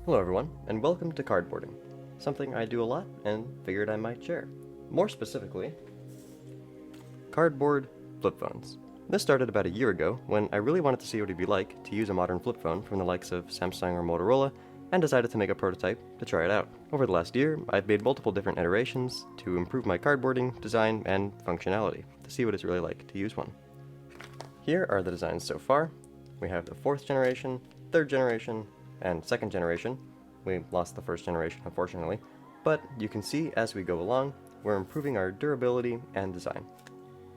Hello everyone, and welcome to cardboarding, something I do a lot and figured I might share. More specifically, cardboard flip phones. This started about a year ago when I really wanted to see what it'd be like to use a modern flip phone from the likes of Samsung or Motorola, and decided to make a prototype to try it out. Over the last year, I've made multiple different iterations to improve my cardboarding, design, and functionality to see what it's really like to use one. Here are the designs so far. We have the 4th generation, 3rd generation, and 2nd generation. We lost the 1st generation, unfortunately, but you can see as we go along, we're improving our durability and design.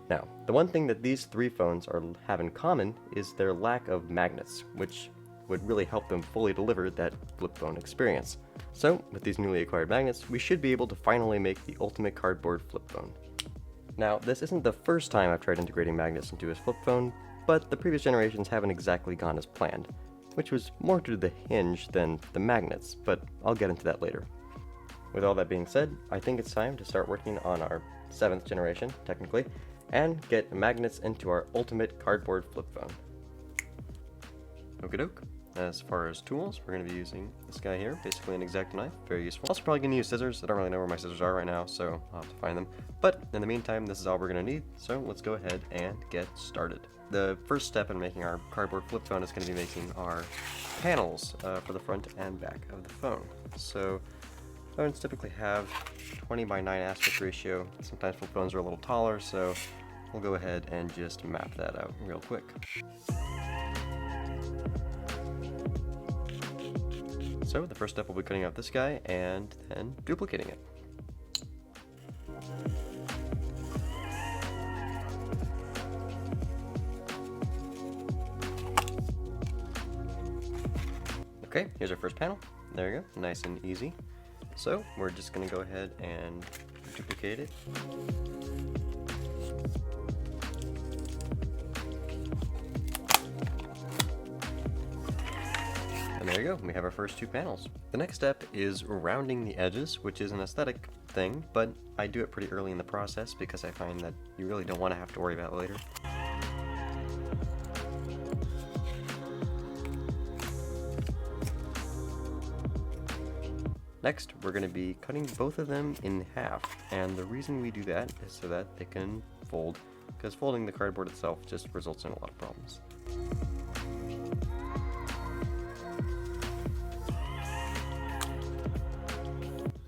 Now, the one thing that these 3 phones have in common is their lack of magnets, which would really help them fully deliver that flip phone experience. So, with these newly acquired magnets, we should be able to finally make the ultimate cardboard flip phone. Now, this isn't the first time I've tried integrating magnets into a flip phone, but the previous generations haven't exactly gone as planned, which was more due to the hinge than the magnets, but I'll get into that later. With all that being said, I think it's time to start working on our 7th generation, technically, and get magnets into our ultimate cardboard flip phone. Okie doke. As far as tools, we're going to be using this guy here, basically an X-Acto knife, very useful. Also probably going to use scissors. I don't really know where my scissors are right now, so I'll have to find them. But in the meantime, this is all we're going to need, so let's go ahead and get started. The first step in making our cardboard flip phone is going to be making our panels for the front and back of the phone. So phones typically have 20:9 aspect ratio. Sometimes flip phones are a little taller, so we'll go ahead and just map that out real quick. So the first step will be cutting out this guy and then duplicating it. Okay, here's our first panel. There you go, nice and easy. So we're just going to go ahead and duplicate it. And there you go, we have our first 2 panels. The next step is rounding the edges, which is an aesthetic thing, but I do it pretty early in the process because I find that you really don't want to have to worry about it later. Next, we're going to be cutting both of them in half, and the reason we do that is so that they can fold, because folding the cardboard itself just results in a lot of problems.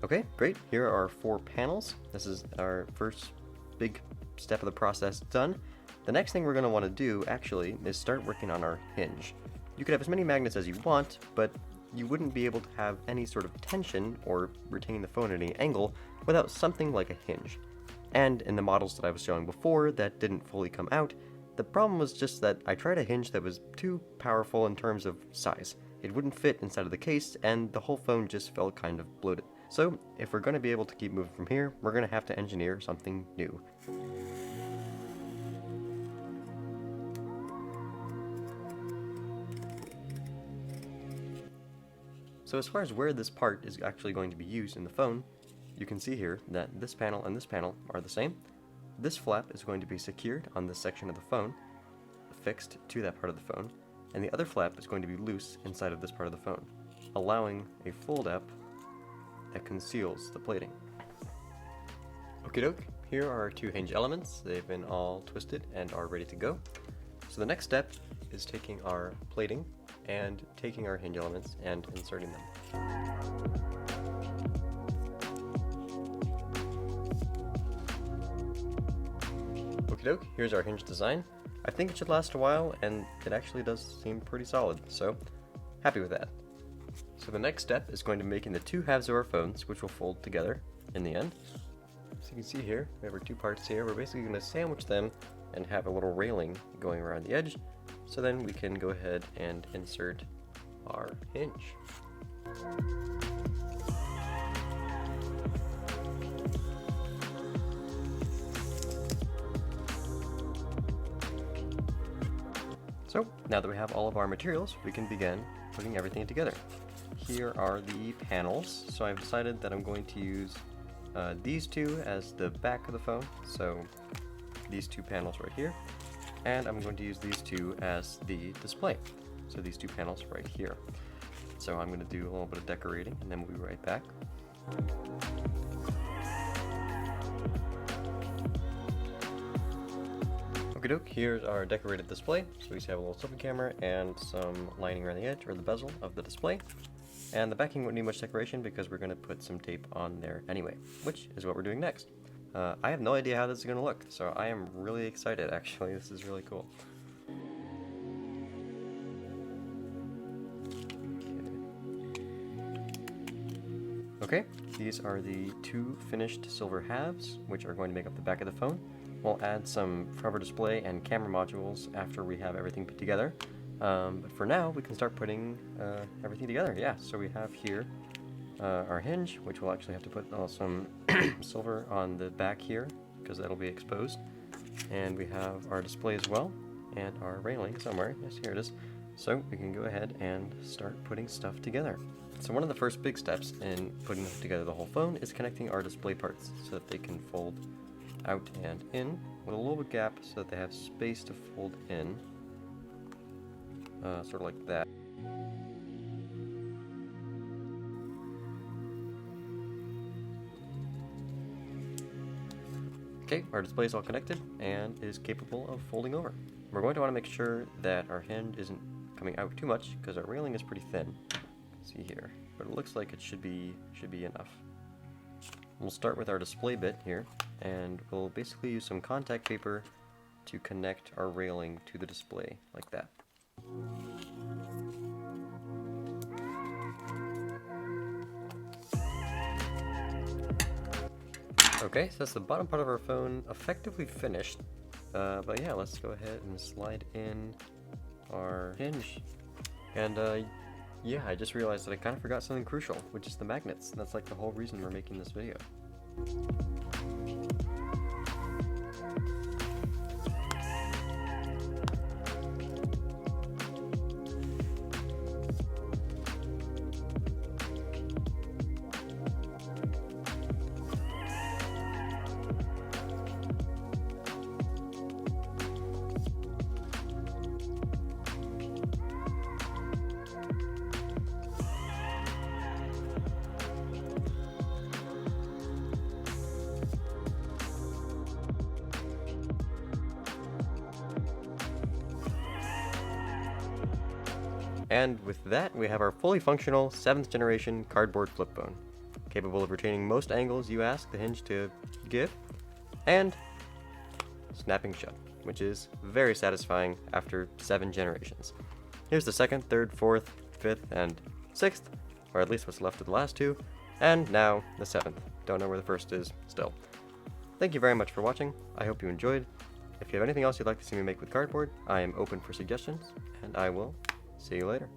Okay, great. Here are our 4 panels. This is our first big step of the process done. The next thing we're going to want to do, actually, is start working on our hinge. You could have as many magnets as you want, but you wouldn't be able to have any sort of tension or retain the phone at any angle without something like a hinge. And in the models that I was showing before that didn't fully come out, the problem was just that I tried a hinge that was too powerful in terms of size. It wouldn't fit inside of the case, and the whole phone just felt kind of bloated. So, if we're going to be able to keep moving from here, we're going to have to engineer something new. So as far as where this part is actually going to be used in the phone, you can see here that this panel and this panel are the same. This flap is going to be secured on this section of the phone, affixed to that part of the phone, and the other flap is going to be loose inside of this part of the phone, allowing a fold-up that conceals the plating. Okie doke, here are our 2 hinge elements. They've been all twisted and are ready to go. So the next step is taking our plating and taking our hinge elements and inserting them. Okie doke, here's our hinge design. I think it should last a while, and it actually does seem pretty solid, so happy with that. So the next step is going to be making the 2 halves of our phones, which will fold together in the end. So you can see here, we have our 2 parts here. We're basically going to sandwich them and have a little railing going around the edge, so then we can go ahead and insert our hinge. So now that we have all of our materials, we can begin putting everything together. Here are the panels. So I've decided that I'm going to use these 2 as the back of the phone. So these 2 panels right here, and I'm going to use these 2 as the display. So these 2 panels right here. so I'm going to do a little bit of decorating and then we'll be right back. Okie doke, here's our decorated display. So we have a little selfie camera and some lining around the edge or the bezel of the display. And the backing wouldn't need much decoration because we're going to put some tape on there anyway, which is what we're doing next. I have no idea how this is going to look, so I am really excited actually. This is really cool. Okay, these are the two finished silver halves, which are going to make up the back of the phone. We'll add some forever display and camera modules after we have everything put together. But for now, we can start putting everything together. Yeah, so we have here our hinge, which we'll actually have to put some silver on the back here, because that'll be exposed. And we have our display as well, and our railing somewhere. Yes, here it is. So we can go ahead and start putting stuff together. So one of the first big steps in putting together the whole phone is connecting our display parts so that they can fold out and in with a little bit gap so that they have space to fold in, sort of like that. Okay, our display is all connected and is capable of folding over. We're going to want to make sure that our hinge isn't coming out too much because our railing is pretty thin. See here, but it looks like it should be enough. We'll start with our display bit here, and we'll basically use some contact paper to connect our railing to the display, like that. Okay, so that's the bottom part of our phone effectively finished. But yeah, let's go ahead and slide in our hinge. And yeah, I just realized that I kind of forgot something crucial, which is the magnets. That's like the whole reason we're making this video. And with that, we have our fully functional 7th generation cardboard flip phone, capable of retaining most angles you ask the hinge to give, and snapping shut, which is very satisfying after 7 generations. Here's the 2nd, 3rd, 4th, 5th, and 6th, or at least what's left of the last 2, and now the 7th. Don't know where the 1st is still. Thank you very much for watching. I hope you enjoyed. If you have anything else you'd like to see me make with cardboard, I am open for suggestions, and I will see you later.